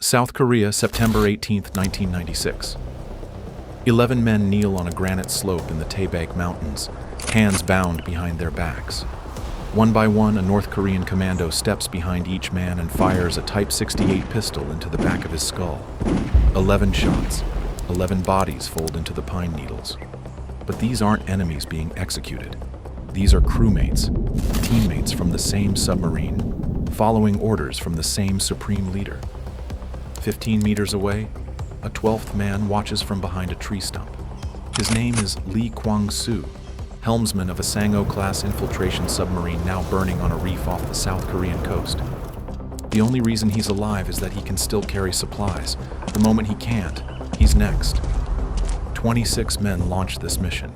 South Korea, September 18, 1996. 11 men kneel on a granite slope in the Taebaek Mountains, hands bound behind their backs. One by one, a North Korean commando steps behind each man and fires a Type 68 pistol into the back of his skull. 11 shots, 11 bodies fold into the pine needles. But these aren't enemies being executed. These are crewmates, teammates from the same submarine, following orders from the same supreme leader. 15 meters away, a 12th man watches from behind a tree stump. His name is Kwang-soo, helmsman of a Sangho-class infiltration submarine now burning on a reef off the South Korean coast. The only reason he's alive is that he can still carry supplies. The moment he can't, he's next. 26 men launched this mission.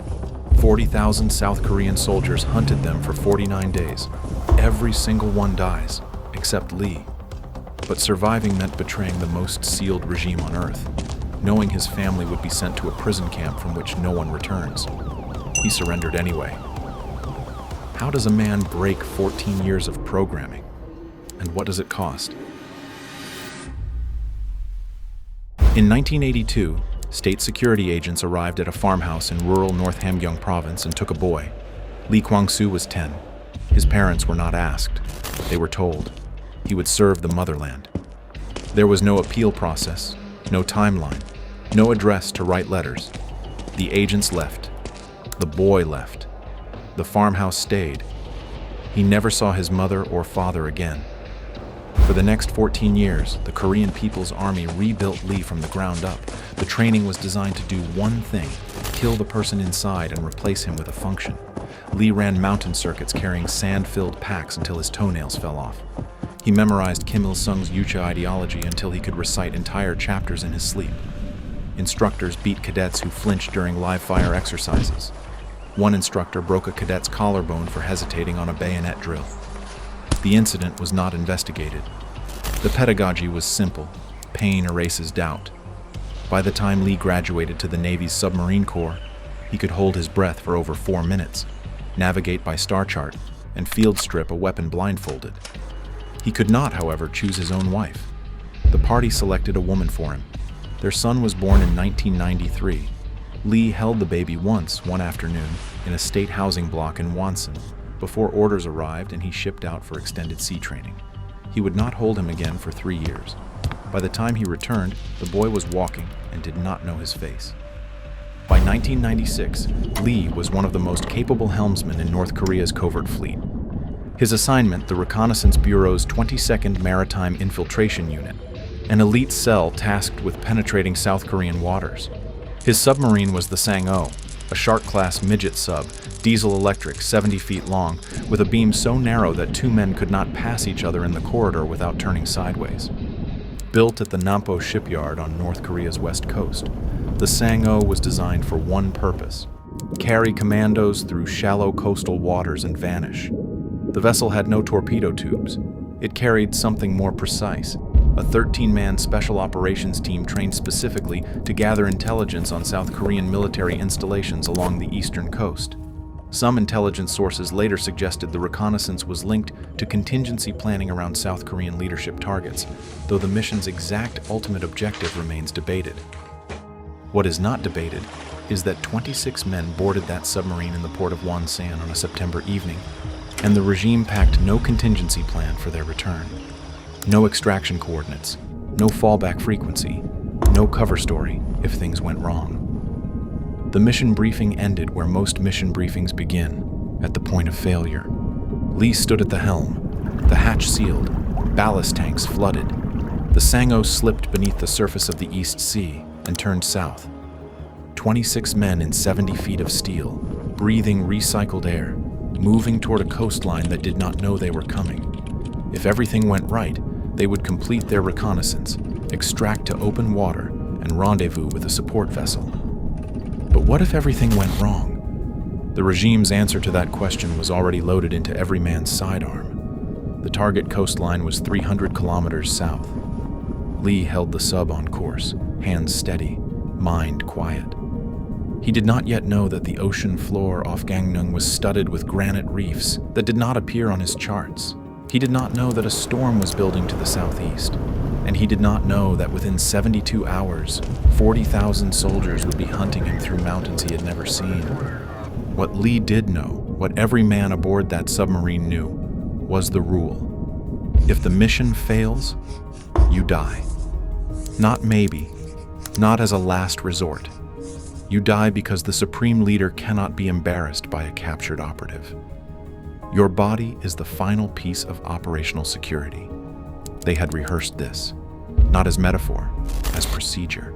40,000 South Korean soldiers hunted them for 49 days. Every single one dies, except Lee. But surviving meant betraying the most sealed regime on Earth, knowing his family would be sent to a prison camp from which no one returns. He surrendered anyway. How does a man break 14 years of programming? And what does it cost? In 1982, state security agents arrived at a farmhouse in rural North Hamgyong province and took a boy. Lee Kwang-soo was 10. His parents were not asked. They were told. He would serve the motherland. There was no appeal process, no timeline, no address to write letters. The agents left. The boy left. The farmhouse stayed. He never saw his mother or father again. For the next 14 years, the Korean People's Army rebuilt Lee from the ground up. The training was designed to do one thing: kill the person inside and replace him with a function. Lee ran mountain circuits carrying sand-filled packs until his toenails fell off. He memorized Kim Il-sung's Yucha ideology until he could recite entire chapters in his sleep. Instructors beat cadets who flinched during live-fire exercises. One instructor broke a cadet's collarbone for hesitating on a bayonet drill. The incident was not investigated. The pedagogy was simple. Pain erases doubt. By the time Lee graduated to the Navy's submarine corps, he could hold his breath for over 4 minutes, navigate by star chart, and field strip a weapon blindfolded. He could not, however, choose his own wife. The party selected a woman for him. Their son was born in 1993. Lee held the baby once, one afternoon, in a state housing block in Wonsan, before orders arrived and he shipped out for extended sea training. He would not hold him again for 3 years. By the time he returned, the boy was walking and did not know his face. By 1996, Lee was one of the most capable helmsmen in North Korea's covert fleet. His assignment, the Reconnaissance Bureau's 22nd Maritime Infiltration Unit, an elite cell tasked with penetrating South Korean waters. His submarine was the Sangho, a Shark-class midget sub, diesel-electric, 70 feet long, with a beam so narrow that 2 men could not pass each other in the corridor without turning sideways. Built at the Nampo shipyard on North Korea's west coast, the Sangho was designed for one purpose: carry commandos through shallow coastal waters and vanish. The vessel had no torpedo tubes. It carried something more precise: a 13-man special operations team trained specifically to gather intelligence on South Korean military installations along the eastern coast. Some intelligence sources later suggested the reconnaissance was linked to contingency planning around South Korean leadership targets, though the mission's exact ultimate objective remains debated. What is not debated is that 26 men boarded that submarine in the port of Wonsan on a September evening, and the regime packed no contingency plan for their return. No extraction coordinates, no fallback frequency, no cover story if things went wrong. The mission briefing ended where most mission briefings begin, at the point of failure. Lee stood at the helm, the hatch sealed, ballast tanks flooded. The Sangho slipped beneath the surface of the East Sea and turned south. 26 men in 70 feet of steel, breathing recycled air, moving toward a coastline that did not know they were coming. If everything went right, they would complete their reconnaissance, extract to open water, and rendezvous with a support vessel. But what if everything went wrong? The regime's answer to that question was already loaded into every man's sidearm. The target coastline was 300 kilometers south. Lee held the sub on course, hands steady, mind quiet. He did not yet know that the ocean floor off Gangneung was studded with granite reefs that did not appear on his charts. He did not know that a storm was building to the southeast. And he did not know that within 72 hours, 40,000 soldiers would be hunting him through mountains he had never seen. What Lee did know, what every man aboard that submarine knew, was the rule. If the mission fails, you die. Not maybe, not as a last resort. You die because the supreme leader cannot be embarrassed by a captured operative. Your body is the final piece of operational security. They had rehearsed this, not as metaphor, as procedure.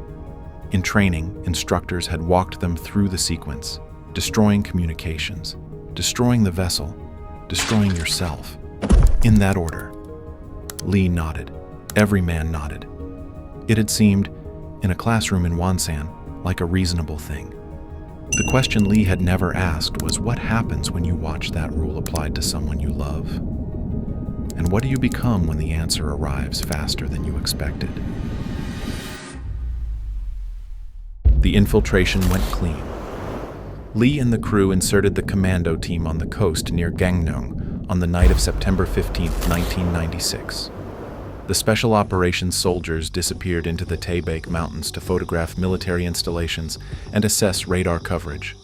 In training, instructors had walked them through the sequence, destroying communications, destroying the vessel, destroying yourself. In that order. Lee nodded. Every man nodded. It had seemed, in a classroom in Wonsan, like a reasonable thing. The question Lee had never asked was what happens when you watch that rule applied to someone you love? And what do you become when the answer arrives faster than you expected? The infiltration went clean. Lee and the crew inserted the commando team on the coast near Gangneung on the night of September 15, 1996. The Special Operations soldiers disappeared into the Taebaek Mountains to photograph military installations and assess radar coverage.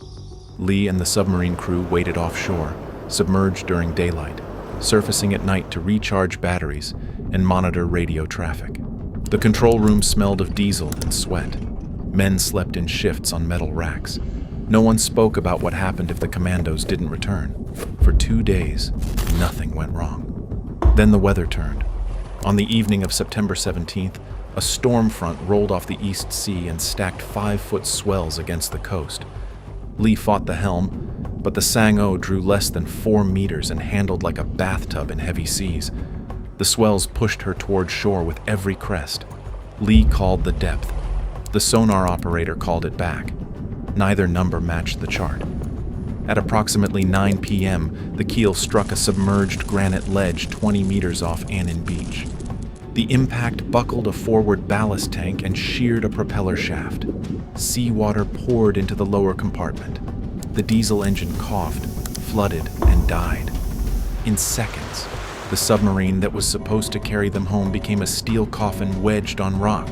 Lee and the submarine crew waited offshore, submerged during daylight, surfacing at night to recharge batteries and monitor radio traffic. The control room smelled of diesel and sweat. Men slept in shifts on metal racks. No one spoke about what happened if the commandos didn't return. For 2 days, nothing went wrong. Then the weather turned. On the evening of September 17th, a storm front rolled off the East Sea and stacked 5-foot swells against the coast. Lee fought the helm, but the Sang-O drew less than 4 meters and handled like a bathtub in heavy seas. The swells pushed her toward shore with every crest. Lee called the depth. The sonar operator called it back. Neither number matched the chart. At approximately 9 p.m., the keel struck a submerged granite ledge 20 meters off Annan Beach. The impact buckled a forward ballast tank and sheared a propeller shaft. Seawater poured into the lower compartment. The diesel engine coughed, flooded, and died. In seconds, the submarine that was supposed to carry them home became a steel coffin wedged on rock.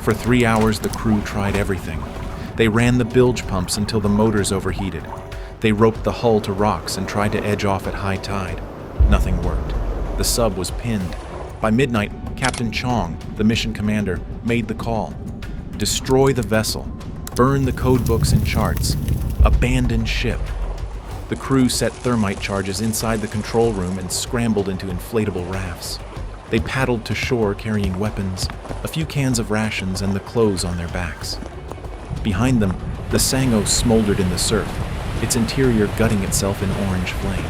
For 3 hours, the crew tried everything. They ran the bilge pumps until the motors overheated. They roped the hull to rocks and tried to edge off at high tide. Nothing worked. The sub was pinned. By midnight, Captain Chong, the mission commander, made the call. Destroy the vessel. Burn the code books and charts. Abandon ship. The crew set thermite charges inside the control room and scrambled into inflatable rafts. They paddled to shore carrying weapons, a few cans of rations, and the clothes on their backs. Behind them, the Sang-O smoldered in the surf, its interior gutting itself in orange flame.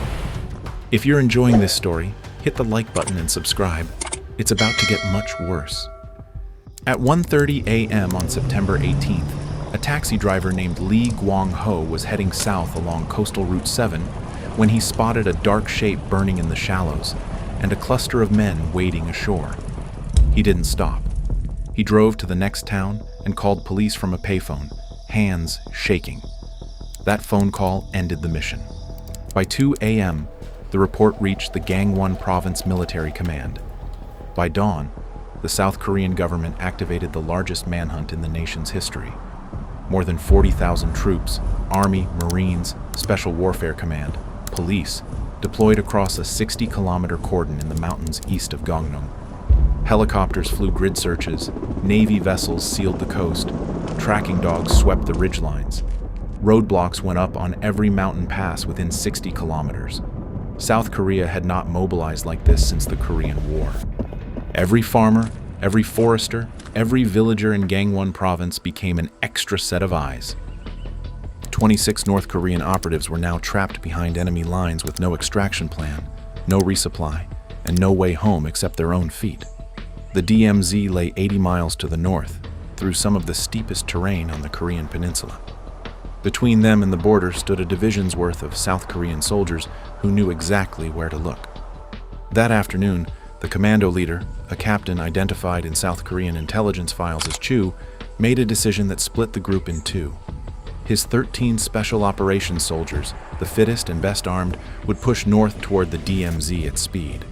If you're enjoying this story, hit the like button and subscribe. It's about to get much worse. At 1:30 a.m. on September 18th, a taxi driver named Lee Kwang-soo was heading south along Coastal Route 7 when he spotted a dark shape burning in the shallows and a cluster of men wading ashore. He didn't stop. He drove to the next town and called police from a payphone, hands shaking. That phone call ended the mission. By 2 a.m., the report reached the Gangneung Province Military Command. By dawn, the South Korean government activated the largest manhunt in the nation's history. More than 40,000 troops, Army, Marines, Special Warfare Command, police, deployed across a 60-kilometer cordon in the mountains east of Gangneung. Helicopters flew grid searches, Navy vessels sealed the coast, tracking dogs swept the ridgelines. Roadblocks went up on every mountain pass within 60 kilometers. South Korea had not mobilized like this since the Korean War. Every farmer, every forester, every villager in Gangneung Province became an extra set of eyes. 26 North Korean operatives were now trapped behind enemy lines with no extraction plan, no resupply, and no way home except their own feet. The DMZ lay 80 miles to the north, through some of the steepest terrain on the Korean peninsula. Between them and the border stood a division's worth of South Korean soldiers who knew exactly where to look. That afternoon, the commando leader, a captain identified in South Korean intelligence files as Chu, made a decision that split the group in two. His 13 special operations soldiers, the fittest and best armed, would push north toward the DMZ at speed.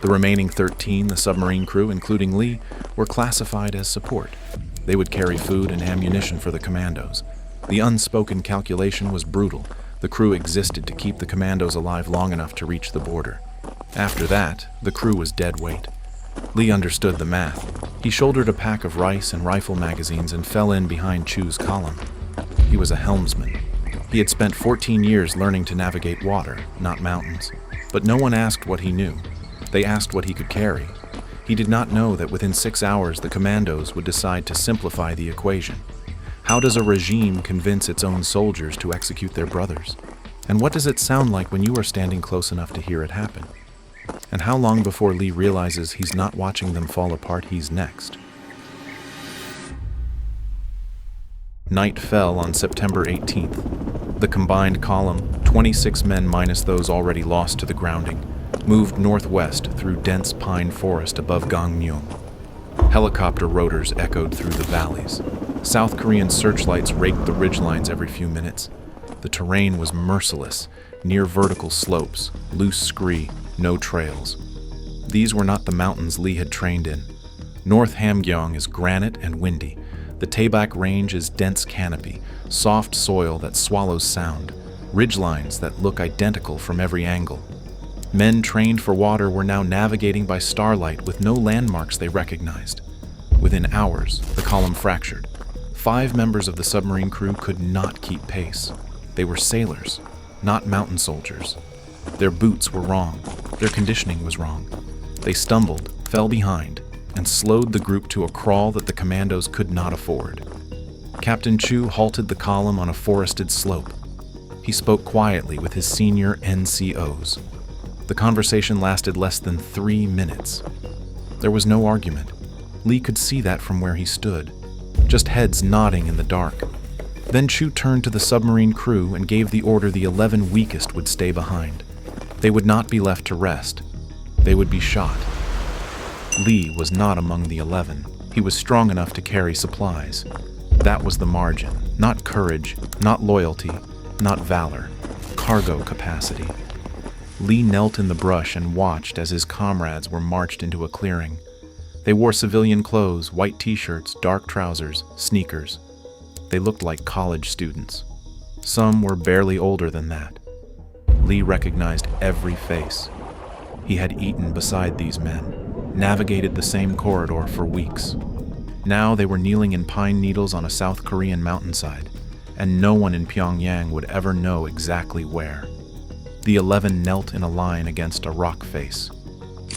The remaining 13, the submarine crew, including Lee, were classified as support. They would carry food and ammunition for the commandos. The unspoken calculation was brutal. The crew existed to keep the commandos alive long enough to reach the border. After that, the crew was dead weight. Lee understood the math. He shouldered a pack of rice and rifle magazines and fell in behind Chu's column. He was a helmsman. He had spent 14 years learning to navigate water, not mountains. But no one asked what he knew. They asked what he could carry. He did not know that within 6 hours the commandos would decide to simplify the equation. How does a regime convince its own soldiers to execute their brothers? And what does it sound like when you are standing close enough to hear it happen? And how long before Lee realizes he's not watching them fall apart, he's next? Night fell on September 18th. The combined column, 26 men minus those already lost to the grounding, moved northwest through dense pine forest above Gangneung. Helicopter rotors echoed through the valleys. South Korean searchlights raked the ridgelines every few minutes. The terrain was merciless, near vertical slopes, loose scree, no trails. These were not the mountains Lee had trained in. North Hamgyong is granite and windy. The Taebak Range is dense canopy, soft soil that swallows sound, ridgelines that look identical from every angle. Men trained for water were now navigating by starlight with no landmarks they recognized. Within hours, the column fractured. 5 members of the submarine crew could not keep pace. They were sailors, not mountain soldiers. Their boots were wrong. Their conditioning was wrong. They stumbled, fell behind, and slowed the group to a crawl that the commandos could not afford. Captain Chu halted the column on a forested slope. He spoke quietly with his senior NCOs. The conversation lasted less than 3 minutes. There was no argument. Lee could see that from where he stood, just heads nodding in the dark. Then Chu turned to the submarine crew and gave the order the 11 weakest would stay behind. They would not be left to rest. They would be shot. Lee was not among the 11. He was strong enough to carry supplies. That was the margin. Not courage, not loyalty, not valor. Cargo capacity. Lee knelt in the brush and watched as his comrades were marched into a clearing. They wore civilian clothes, white t-shirts, dark trousers, sneakers. They looked like college students. Some were barely older than that. Lee recognized every face. He had eaten beside these men, navigated the same corridor for weeks. Now they were kneeling in pine needles on a South Korean mountainside, and no one in Pyongyang would ever know exactly where. The 11 knelt in a line against a rock face.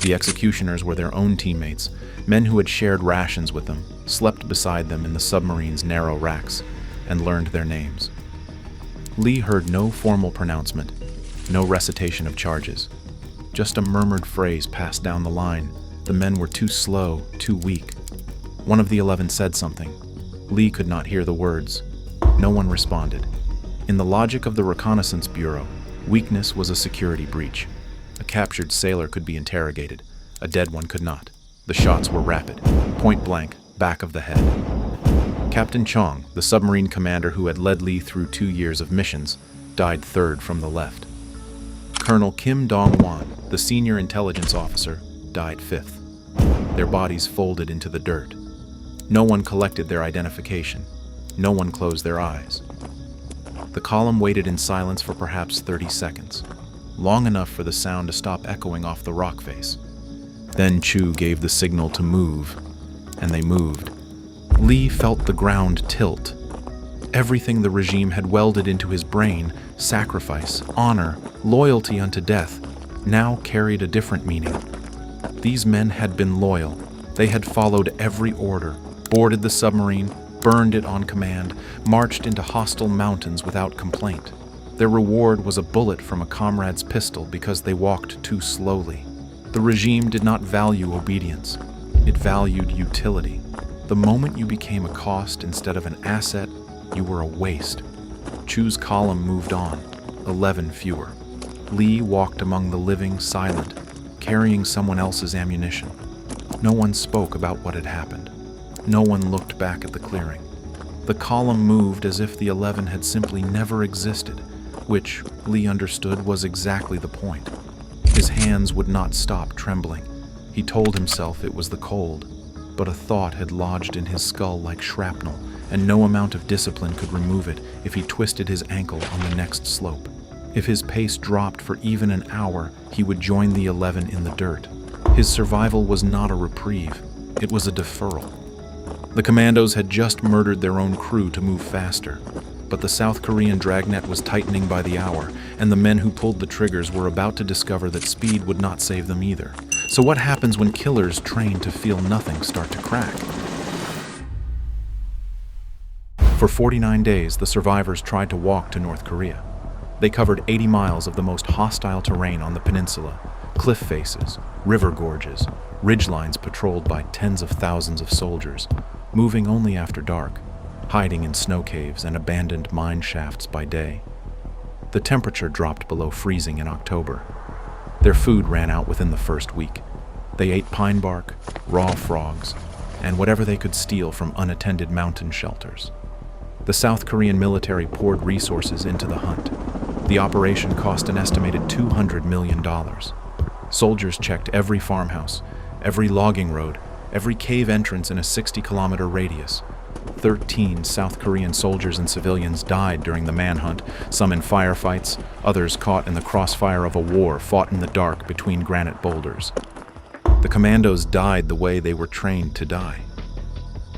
The executioners were their own teammates, men who had shared rations with them, slept beside them in the submarine's narrow racks, and learned their names. Lee heard no formal pronouncement, no recitation of charges. Just a murmured phrase passed down the line. The men were too slow, too weak. One of the 11 said something. Lee could not hear the words. No one responded. In the logic of the Reconnaissance Bureau, weakness was a security breach. A captured sailor could be interrogated. A dead one could not. The shots were rapid, point blank, back of the head. Captain Chong, the submarine commander who had led Lee through 2 years of missions, died third from the left. Colonel Kim Dong-wan, the senior intelligence officer, died fifth. Their bodies folded into the dirt. No one collected their identification. No one closed their eyes. The column waited in silence for perhaps 30 seconds, long enough for the sound to stop echoing off the rock face. Then Chu gave the signal to move, and they moved. Lee felt the ground tilt. Everything the regime had welded into his brain, sacrifice, honor, loyalty unto death, now carried a different meaning. These men had been loyal. They had followed every order, boarded the submarine, burned it on command, marched into hostile mountains without complaint. Their reward was a bullet from a comrade's pistol because they walked too slowly. The regime did not value obedience. It valued utility. The moment you became a cost instead of an asset, you were a waste. Chu's column moved on, 11 fewer. Lee walked among the living, silent, carrying someone else's ammunition. No one spoke about what had happened. No one looked back at the clearing. The column moved as if the 11 had simply never existed, which, Lee understood, was exactly the point. His hands would not stop trembling. He told himself it was the cold, but a thought had lodged in his skull like shrapnel, and no amount of discipline could remove it if he twisted his ankle on the next slope. If his pace dropped for even an hour, he would join the 11 in the dirt. His survival was not a reprieve, it was a deferral. The commandos had just murdered their own crew to move faster, but the South Korean dragnet was tightening by the hour, and the men who pulled the triggers were about to discover that speed would not save them either. So what happens when killers trained to feel nothing start to crack? For 49 days, the survivors tried to walk to North Korea. They covered 80 miles of the most hostile terrain on the peninsula, cliff faces, river gorges, ridgelines patrolled by tens of thousands of soldiers, moving only after dark, hiding in snow caves and abandoned mine shafts by day. The temperature dropped below freezing in October. Their food ran out within the first week. They ate pine bark, raw frogs, and whatever they could steal from unattended mountain shelters. The South Korean military poured resources into the hunt. The operation cost an estimated $200 million. Soldiers checked every farmhouse, every logging road, every cave entrance in a 60-kilometer radius. 13 South Korean soldiers and civilians died during the manhunt, some in firefights, others caught in the crossfire of a war fought in the dark between granite boulders. The commandos died the way they were trained to die.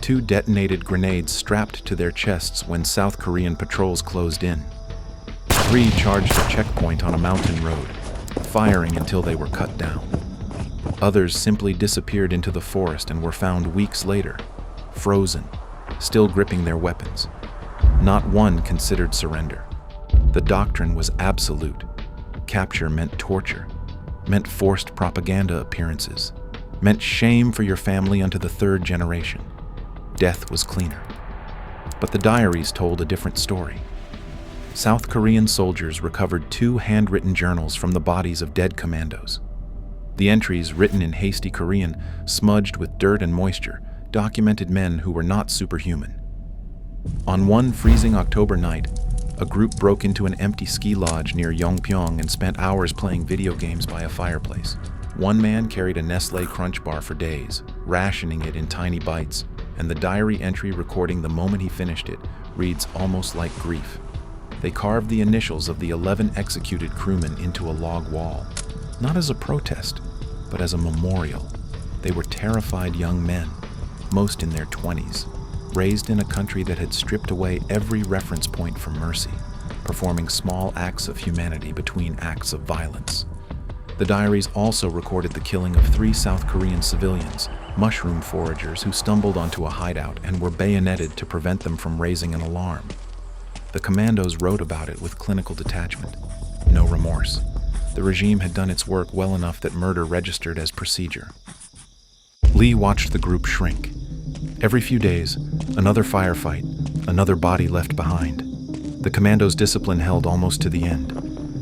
2 detonated grenades strapped to their chests when South Korean patrols closed in. 3 charged a checkpoint on a mountain road, firing until they were cut down. Others simply disappeared into the forest and were found weeks later, frozen, still gripping their weapons. Not one considered surrender. The doctrine was absolute. Capture meant torture, meant forced propaganda appearances, meant shame for your family unto the 3rd generation. Death was cleaner. But the diaries told a different story. South Korean soldiers recovered 2 handwritten journals from the bodies of dead commandos. The entries, written in hasty Korean, smudged with dirt and moisture, documented men who were not superhuman. On one freezing October night, a group broke into an empty ski lodge near Yongpyong and spent hours playing video games by a fireplace. One man carried a Nestle Crunch bar for days, rationing it in tiny bites, and the diary entry recording the moment he finished it reads almost like grief. They carved the initials of the 11 executed crewmen into a log wall, not as a protest, but as a memorial. They were terrified young men, most in their 20s, raised in a country that had stripped away every reference point for mercy, performing small acts of humanity between acts of violence. The diaries also recorded the killing of 3 South Korean civilians, mushroom foragers who stumbled onto a hideout and were bayoneted to prevent them from raising an alarm. The commandos wrote about it with clinical detachment, no remorse. The regime had done its work well enough that murder registered as procedure. Lee watched the group shrink. Every few days, another firefight, another body left behind. The commandos' discipline held almost to the end.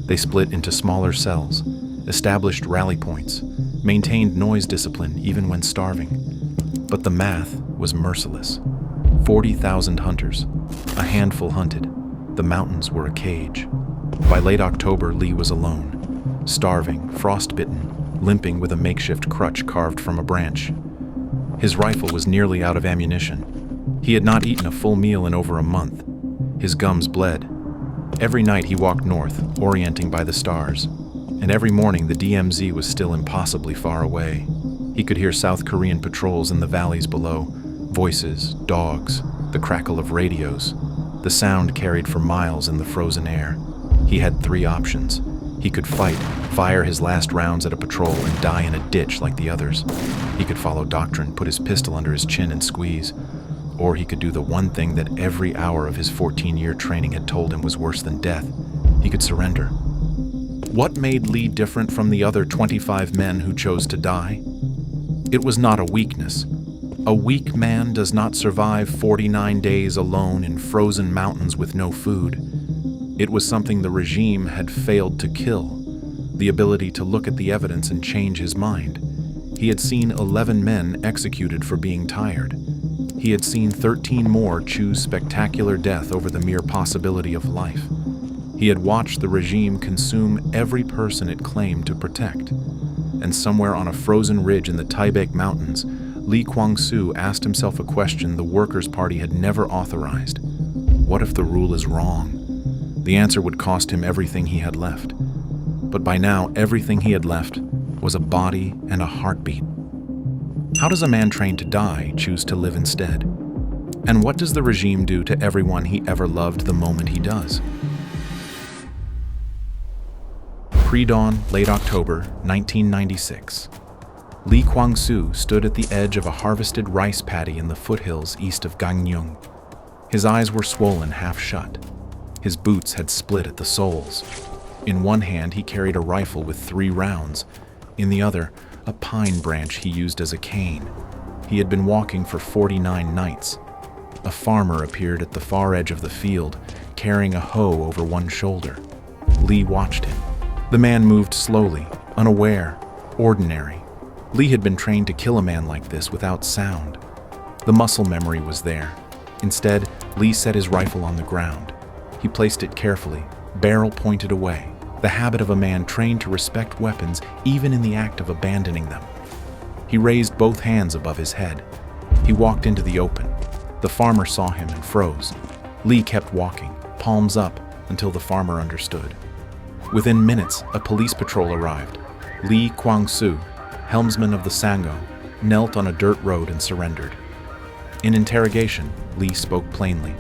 They split into smaller cells, established rally points, maintained noise discipline even when starving. But the math was merciless. 40,000 hunters, a handful hunted. The mountains were a cage. By late October, Lee was alone, starving, frostbitten, limping with a makeshift crutch carved from a branch. His rifle was nearly out of ammunition. He had not eaten a full meal in over a month. His gums bled. Every night he walked north, orienting by the stars. And every morning the DMZ was still impossibly far away. He could hear South Korean patrols in the valleys below. Voices, dogs, the crackle of radios. The sound carried for miles in the frozen air. He had 3 options. He could fight, fire his last rounds at a patrol, and die in a ditch like the others. He could follow doctrine, put his pistol under his chin and squeeze. Or he could do the one thing that every hour of his 14-year training had told him was worse than death. He could surrender. What made Lee different from the other 25 men who chose to die? It was not a weakness. A weak man does not survive 49 days alone in frozen mountains with no food. It was something the regime had failed to kill, the ability to look at the evidence and change his mind. He had seen 11 men executed for being tired. He had seen 13 more choose spectacular death over the mere possibility of life. He had watched the regime consume every person it claimed to protect. and somewhere on a frozen ridge in the Taebaek Mountains, Lee Kwang-soo asked himself a question the Workers' Party had never authorized. What if the rule is wrong? The answer would cost him everything he had left. But by now, everything he had left was a body and a heartbeat. How does a man trained to die choose to live instead? And what does the regime do to everyone he ever loved the moment he does? Pre-dawn, late October, 1996. Lee Kwang-soo stood at the edge of a harvested rice paddy in the foothills east of Gangneung. His eyes were swollen half shut. His boots had split at the soles. In one hand, he carried a rifle with 3 rounds. In the other, a pine branch he used as a cane. He had been walking for 49 nights. A farmer appeared at the far edge of the field, carrying a hoe over one shoulder. Lee watched him. The man moved slowly, unaware, ordinary. Lee had been trained to kill a man like this without sound. The muscle memory was there. Instead, Lee set his rifle on the ground. He placed it carefully, barrel pointed away, the habit of a man trained to respect weapons even in the act of abandoning them. He raised both hands above his head. He walked into the open. The farmer saw him and froze. Lee kept walking, palms up, until the farmer understood. Within minutes, a police patrol arrived. Lee Kwang-soo, helmsman of the Sangho, knelt on a dirt road and surrendered. In interrogation, Lee spoke plainly.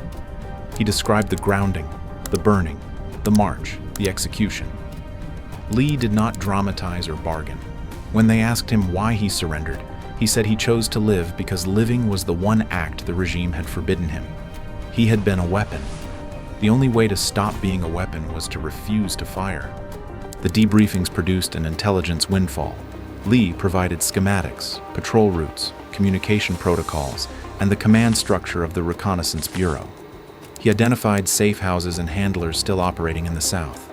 He described the grounding, the burning, the march, the execution. Lee did not dramatize or bargain. When they asked him why he surrendered, he said he chose to live because living was the one act the regime had forbidden him. He had been a weapon. The only way to stop being a weapon was to refuse to fire. The debriefings produced an intelligence windfall. Lee provided schematics, patrol routes, communication protocols, and the command structure of the Reconnaissance Bureau. He identified safe houses and handlers still operating in the South.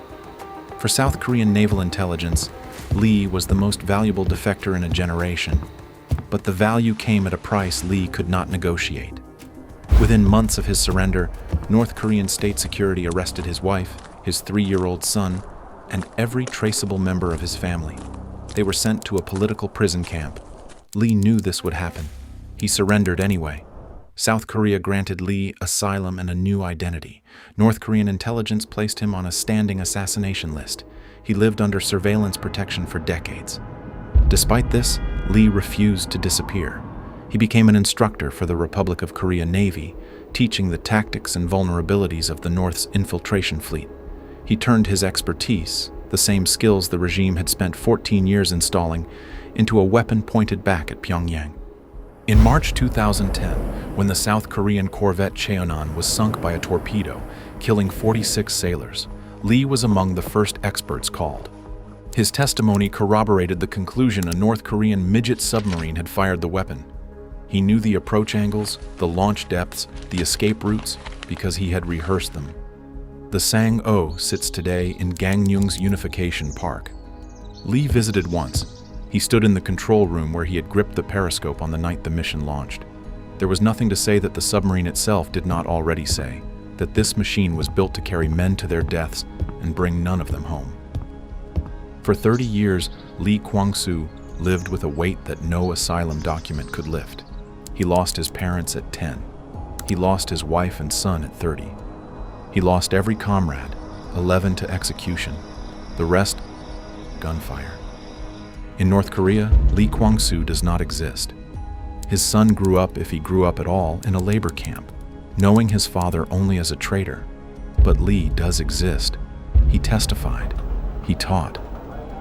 For South Korean naval intelligence, Lee was the most valuable defector in a generation. But the value came at a price Lee could not negotiate. Within months of his surrender, North Korean state security arrested his wife, his 3-year-old son, and every traceable member of his family. They were sent to a political prison camp. Lee knew this would happen. He surrendered anyway. South Korea granted Lee asylum and a new identity. North Korean intelligence placed him on a standing assassination list. He lived under surveillance protection for decades. Despite this, Lee refused to disappear. He became an instructor for the Republic of Korea Navy, teaching the tactics and vulnerabilities of the North's infiltration fleet. He turned his expertise, the same skills the regime had spent 14 years installing, into a weapon pointed back at Pyongyang. In March 2010, when the South Korean corvette Cheonan was sunk by a torpedo, killing 46 sailors, Lee was among the first experts called. His testimony corroborated the conclusion a North Korean midget submarine had fired the weapon. He knew the approach angles, the launch depths, the escape routes, because he had rehearsed them. The Sang-o sits today in Gangneung's Unification Park. Lee visited once. He stood in the control room where he had gripped the periscope on the night the mission launched. There was nothing to say that the submarine itself did not already say, that this machine was built to carry men to their deaths and bring none of them home. For 30 years, Lee Kwang-soo lived with a weight that no asylum document could lift. He lost his parents at 10. He lost his wife and son at 30. He lost every comrade, 11 to execution. The rest, gunfire. In North Korea, Lee Kwang-soo does not exist. His son grew up, if he grew up at all, in a labor camp, knowing his father only as a traitor. But Lee does exist. He testified. He taught.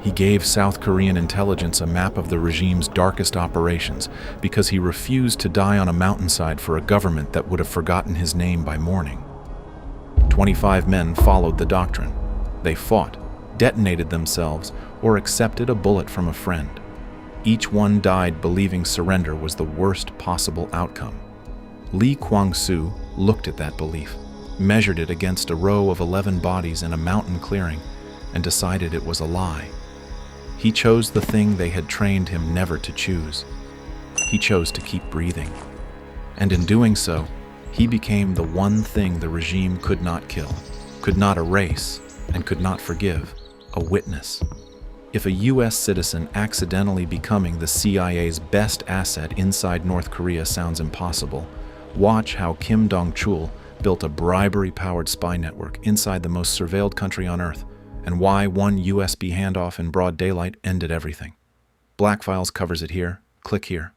He gave South Korean intelligence a map of the regime's darkest operations because he refused to die on a mountainside for a government that would have forgotten his name by morning. 25 men followed the doctrine. They fought, detonated themselves, or accepted a bullet from a friend. Each one died believing surrender was the worst possible outcome. Lee Kwang-soo looked at that belief, measured it against a row of 11 bodies in a mountain clearing, and decided it was a lie. He chose the thing they had trained him never to choose. He chose to keep breathing. And in doing so, he became the one thing the regime could not kill, could not erase, and could not forgive: a witness. If a US citizen accidentally becoming the CIA's best asset inside North Korea sounds impossible, watch how Kim Dong-chul built a bribery-powered spy network inside the most surveilled country on Earth, and why one USB handoff in broad daylight ended everything. Blackfiles covers it here. Click here.